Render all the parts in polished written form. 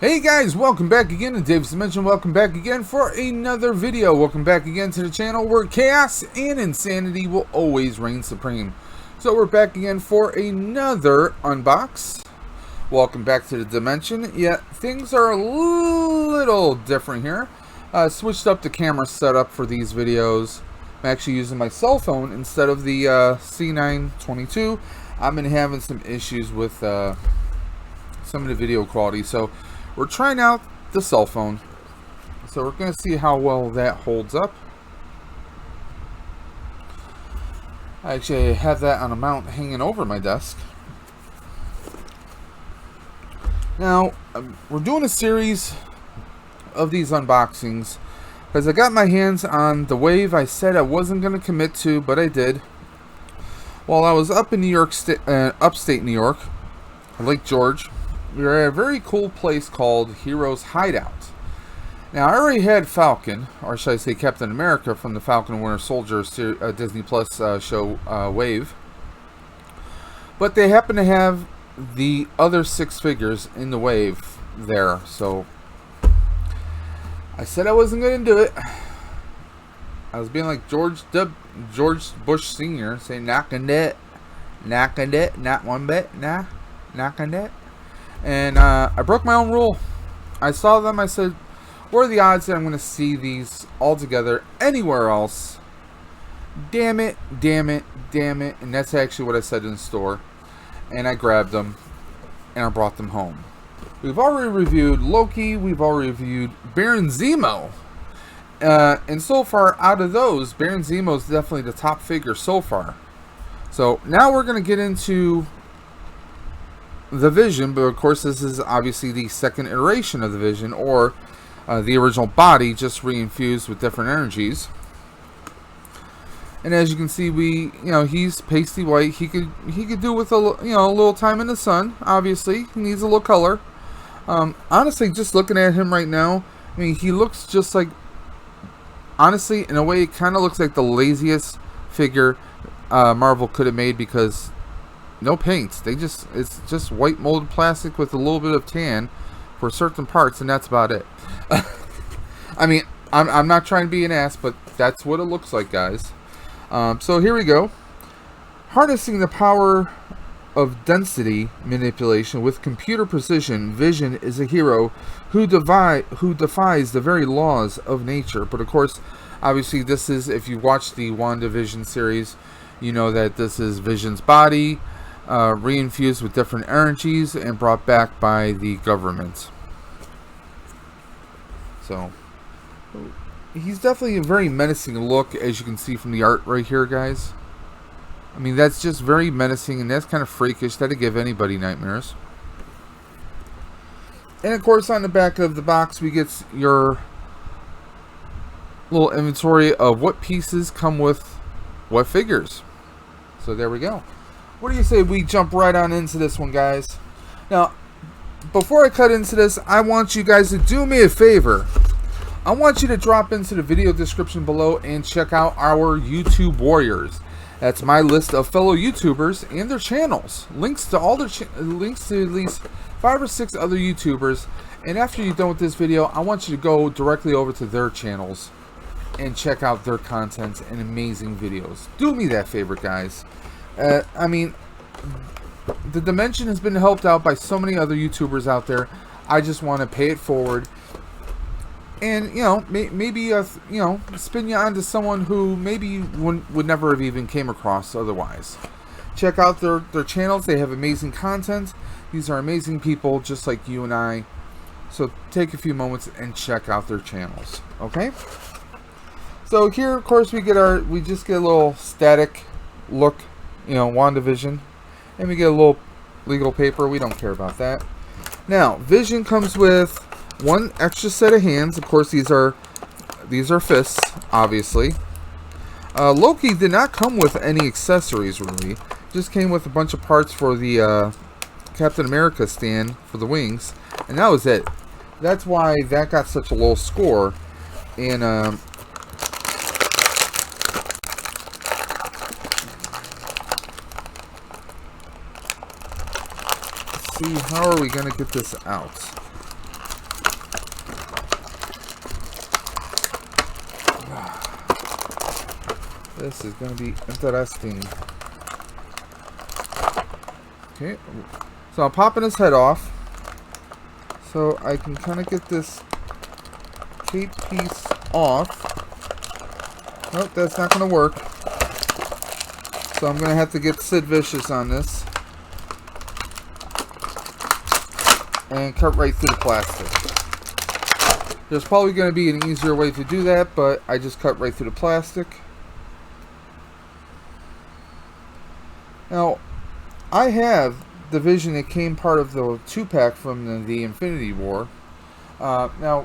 Hey guys, welcome back again to Dave's Dimension. Welcome back again for another video. Welcome back again to the channel where chaos and insanity will always reign supreme. So we're back again for another unbox. Welcome back to the Dimension. Yeah, things are a little different here. Switched up the camera setup for these videos. I'm actually using my cell phone instead of the C922. I've been having some issues with some of the video quality, so we're trying out the cell phone. So we're going to see how well that holds up. I actually have that on a mount hanging over my desk. Now, we're doing a series of these unboxings because I got my hands on the wave I said I wasn't going to commit to, but I did. While I was up in New York, upstate New York, Lake George, we were at a very cool place called Heroes Hideout. Now, I already had Falcon, or should I say Captain America, from the Falcon and Winter Soldier Disney Plus show Wave. But they happen to have the other 6 figures in the Wave there. So, I said I wasn't going to do it. I was being like George Bush Sr., saying, not gonna do it, not one bit, nah, not gonna do it. And I broke my own rule. I saw them. I said, what are the odds that I'm going to see these all together anywhere else? Damn it, damn it, damn it. And that's actually what I said in the store. And I grabbed them and I brought them home. We've already reviewed Loki. We've already reviewed Baron Zemo. And so far, out of those, Baron Zemo is definitely the top figure so far. So now we're going to get into the Vision, but of course this is obviously the second iteration of the Vision, or the original body just reinfused with different energies. And as you can see, he's pasty white. He could do with a little time in the sun. Obviously, he needs a little color. Honestly, just looking at him right now, I mean, he looks just like, honestly, in a way, it kind of looks like the laziest figure Marvel could have made, because no paints. It's just white molded plastic with a little bit of tan for certain parts, and that's about it. I mean, I'm not trying to be an ass, but that's what it looks like, guys. So here we go. Harnessing the power of density manipulation with computer precision, Vision is a hero who defies the very laws of nature. But of course, obviously, this is, if you watch the WandaVision series, you know that this is Vision's body, reinfused with different energies and brought back by the government. So, he's definitely a very menacing look, as you can see from the art right here, guys. I mean, that's just very menacing, and that's kind of freakish. That'd give anybody nightmares. And of course, on the back of the box, we get your little inventory of what pieces come with what figures. So there we go. What do you say we jump right on into this one, guys? Now, before I cut into this, I want you guys to do me a favor. I want you to drop into the video description below and check out our YouTube warriors. That's my list of fellow YouTubers and their channels. Links to links to at least 5 or 6 other YouTubers. And after you're done with this video, I want you to go directly over to their channels and check out their content and amazing videos. Do me that favor, guys. I mean, the Dimension has been helped out by so many other YouTubers out there. I just want to pay it forward, and maybe spin you onto someone who maybe you would never have even came across otherwise. Check out their channels. They have amazing content. These are amazing people, just like you and I. So take a few moments and check out their channels. Okay. So here, of course, we just get a little static look. WandaVision. And we get a little legal paper. We don't care about that. Now, Vision comes with one extra set of hands. Of course, these are fists, obviously. Loki did not come with any accessories, really. Just came with a bunch of parts for the Captain America stand for the wings. And that was it. That's why that got such a low score. And, see, how are we going to get this out? This is going to be interesting. Okay, so I'm popping his head off so I can kind of get this cape piece off. Nope, that's not going to work. So I'm going to have to get Sid Vicious on this and cut right through the plastic. There's probably going to be an easier way to do that, but I just cut right through the plastic. Now, I have the Vision that came part of the 2-pack from the Infinity War. Now,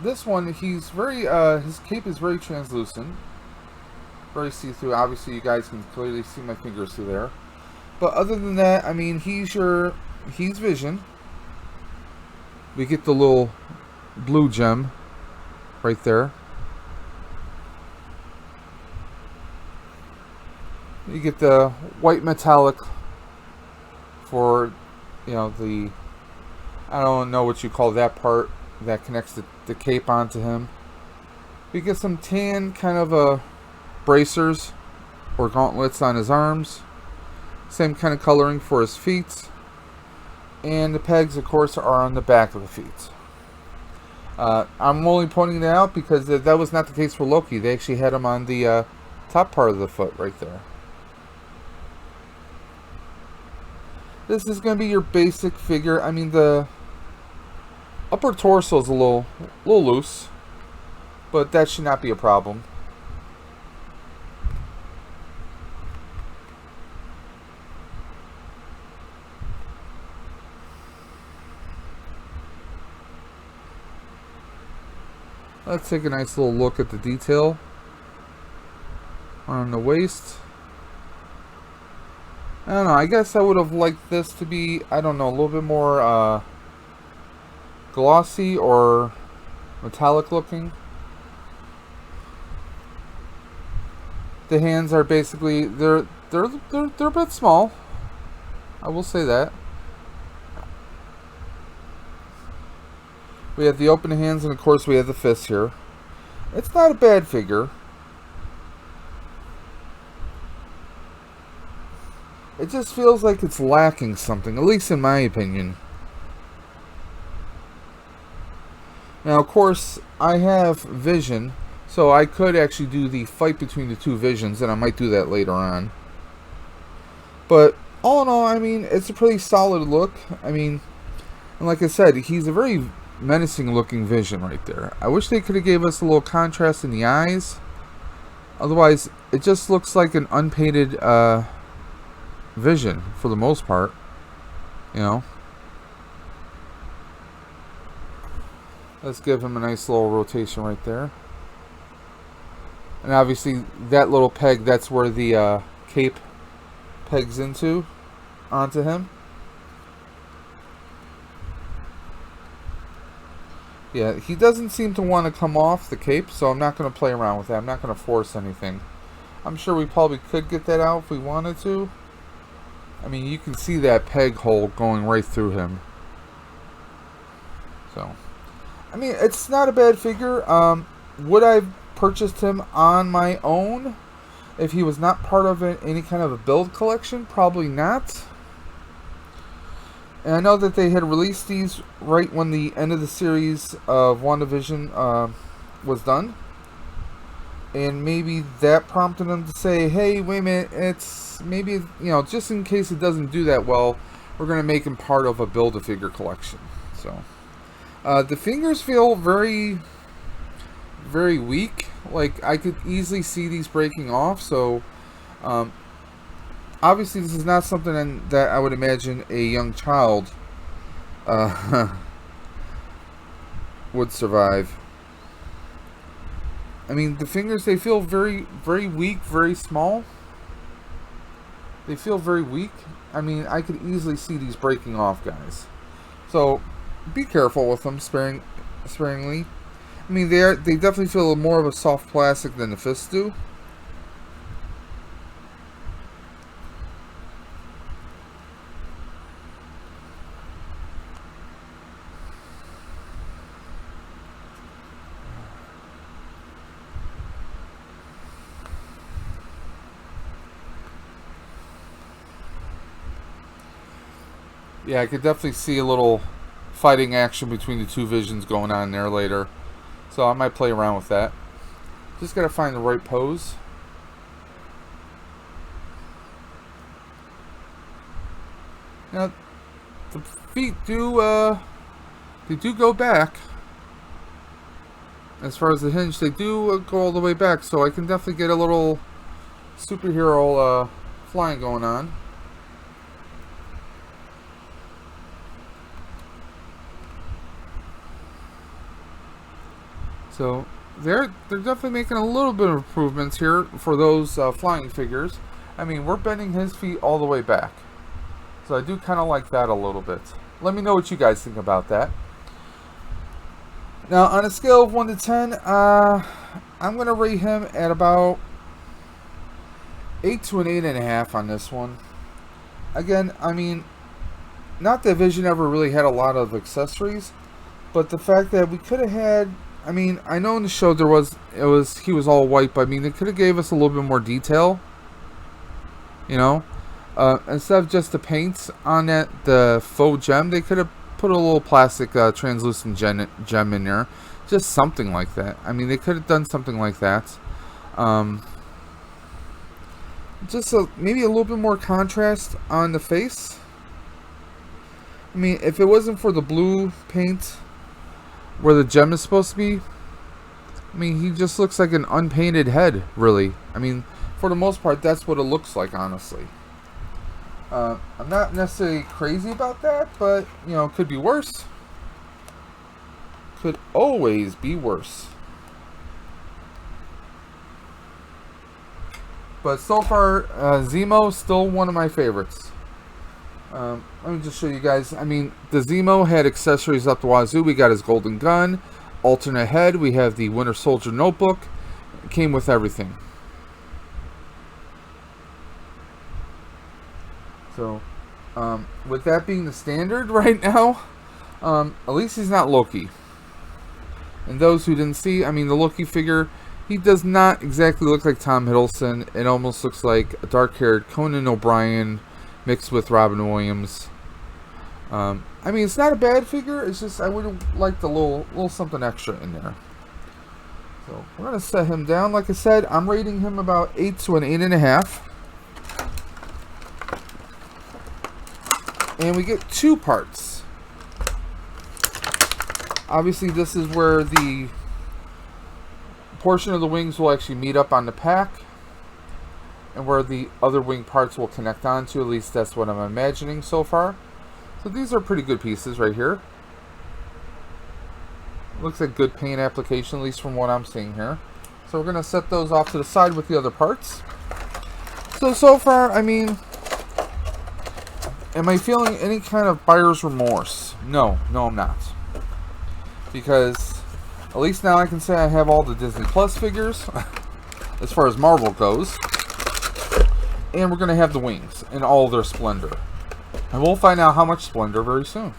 this one, he's very, his cape is very translucent. Very see-through. Obviously, you guys can clearly see my fingers through there. But other than that, I mean, he's Vision. We get the little blue gem right there. You get the white metallic for, you know, the, I don't know what you call that part that connects the cape onto him. We get some tan kind of bracers or gauntlets on his arms. Same kind of coloring for his feet. And the pegs, of course, are on the back of the feet. I'm only pointing that out because that was not the case for Loki. They actually had him on the top part of the foot right there. This is going to be your basic figure. I mean, the upper torso is a little loose, but that should not be a problem. Let's take a nice little look at the detail on the waist. I don't know, I guess I would have liked this to be, I don't know, a little bit more glossy or metallic looking. The hands are basically, they're a bit small. I will say that. We have the open hands, and of course we have the fists here. It's not a bad figure. It just feels like it's lacking something, at least in my opinion. Now, of course, I have Vision, so I could actually do the fight between the two Visions, and I might do that later on. But, all in all, I mean, it's a pretty solid look. I mean, and like I said, he's a very menacing looking Vision right there. I wish they could have gave us a little contrast in the eyes. Otherwise, it just looks like an unpainted, Vision for the most part, you know. Let's give him a nice little rotation right there, and obviously that little peg, that's where the cape pegs onto him. Yeah, he doesn't seem to want to come off the cape, so I'm not going to play around with that. I'm not going to force anything. I'm sure we probably could get that out if we wanted to. I mean, you can see that peg hole going right through him. So, I mean, it's not a bad figure. Would I have purchased him on my own if he was not part of any kind of a build collection? Probably not. And I know that they had released these right when the end of the series of WandaVision was done. And maybe that prompted them to say, hey, wait a minute, it's maybe, you know, just in case it doesn't do that well, we're going to make him part of a Build-A-Figure collection. So, the fingers feel very, very weak. Like, I could easily see these breaking off. So, obviously this is not something that I would imagine a young child would survive. I mean, the fingers, they feel very, very weak, very small. They feel very weak. I mean, I could easily see these breaking off, guys. So, be careful with them, sparingly. I mean, they definitely feel more of a soft plastic than the fists do. Yeah, I could definitely see a little fighting action between the two visions going on there later. So I might play around with that. Just gotta find the right pose. Now, the feet they do go back. As far as the hinge, they do go all the way back, so I can definitely get a little superhero flying going on. So they're definitely making a little bit of improvements here for those flying figures. I mean, we're bending his feet all the way back. So I do kind of like that a little bit. Let me know what you guys think about that. Now, on a scale of 1 to 10, I'm going to rate him at about 8 to an 8.5 on this one. Again, I mean, not that Vision ever really had a lot of accessories, but the fact that we could have had, I mean, I know in the show he was all white, but I mean, they could have gave us a little bit more detail, you know? Instead of just the paints on the faux gem, they could have put a little plastic translucent gem in there. Just something like that. I mean, they could have done something like that. Just maybe a little bit more contrast on the face. I mean, if it wasn't for the blue paint where the gem is supposed to be, I mean, he just looks like an unpainted head, really. I mean, for the most part, that's what it looks like, honestly. I'm not necessarily crazy about that, but, you know, it could be worse. Could always be worse. But so far, Zemo still one of my favorites. Let me just show you guys. I mean, the Zemo had accessories up the wazoo. We got his golden gun, alternate head. We have the Winter Soldier notebook. It came with everything. So, with that being the standard right now, at least he's not Loki. And those who didn't see, I mean, the Loki figure, he does not exactly look like Tom Hiddleston. It almost looks like a dark-haired Conan O'Brien mixed with Robin Williams. I mean, it's not a bad figure. It's just I would have liked a little something extra in there. So we're gonna set him down. Like I said, I'm rating him about 8 to an 8.5. And we get 2 parts. Obviously, this is where the portion of the wings will actually meet up on the pack, and where the other wing parts will connect onto. At least that's what I'm imagining so far. So these are pretty good pieces right here. Looks like good paint application, at least from what I'm seeing here. So we're going to set those off to the side with the other parts. So far, I mean, am I feeling any kind of buyer's remorse? No, I'm not. Because at least now I can say I have all the Disney Plus figures, as far as Marvel goes. And we're going to have the wings in all their splendor. And we'll find out how much splendor very soon.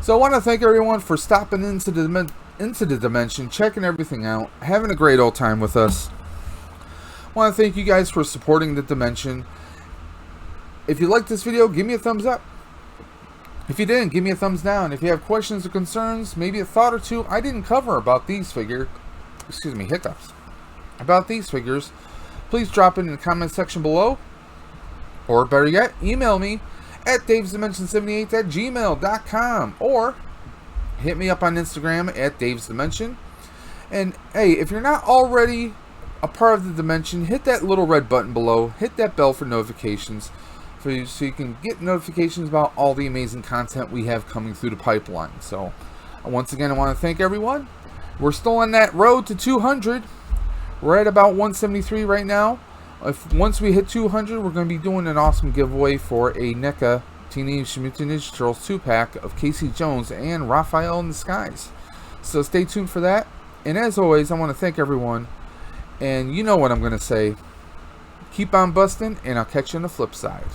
So I want to thank everyone for stopping into the dimension, checking everything out, having a great old time with us. I want to thank you guys for supporting the dimension. If you liked this video, give me a thumbs up. If you didn't, give me a thumbs down. If you have questions or concerns, maybe a thought or two I didn't cover about these figures, about these figures, please drop it in the comment section below. Or better yet, email me at davesdimension78@gmail.com, or hit me up on Instagram at davesdimension. And hey, if you're not already a part of the dimension, hit that little red button below, hit that bell for notifications, so you can get notifications about all the amazing content we have coming through the pipeline. So once again, I want to thank everyone. We're still on that road to 200. We're at about 173 right now. Once we hit 200, we're going to be doing an awesome giveaway for a NECA Teenage Mutant Ninja Turtles 2-pack of Casey Jones and Raphael in the Skies. So stay tuned for that. And as always, I want to thank everyone. And you know what I'm going to say. Keep on busting, and I'll catch you on the flip side.